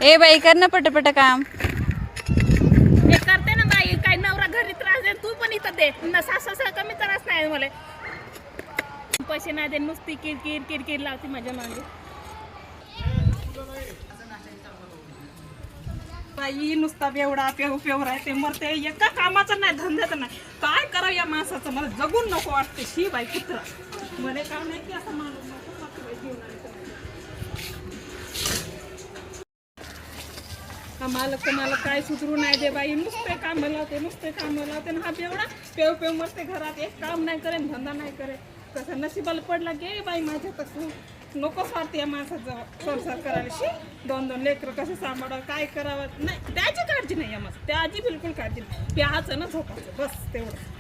ए बाई कर ना पटपट काम. हे करते ना बाई, काय नवरा घरी त्रास दे, तू पण इथं दे ना. सासू कमी त्रास नाही मला. पैसे नाही दे, नुसती किरकिर किरकिर लावते माझ्या मागे. बाई नुसता बेवडा पेव राहते, मरते. एका कामाचं नाही, धंद्याचं नाही. काय करावं या माणसाचं, मला जगून नको वाटते. शी बाई कुत्रा, मला काम नाही की असं माणूस नको वाटतं बाई जीवनाला. मालक तर मला काय सुधरू नाही दे बाई, नुसते काम लावते आणि हा बेवडा पेव मरते घरात. एक काम नाही करे, धंदा नाही करे. कसं नशिबाला पडला गे बाई माझ्या. तसं नकोच वाटते या माणसाचं संसार करायला. शी 2 लेकरं कसं सांभाळावं, काय करावं. नाही त्याची काळजी नाही या माणसं, त्याची बिलकुल काळजी नाही. प्यायचं ना झोपायचं बस तेवढं.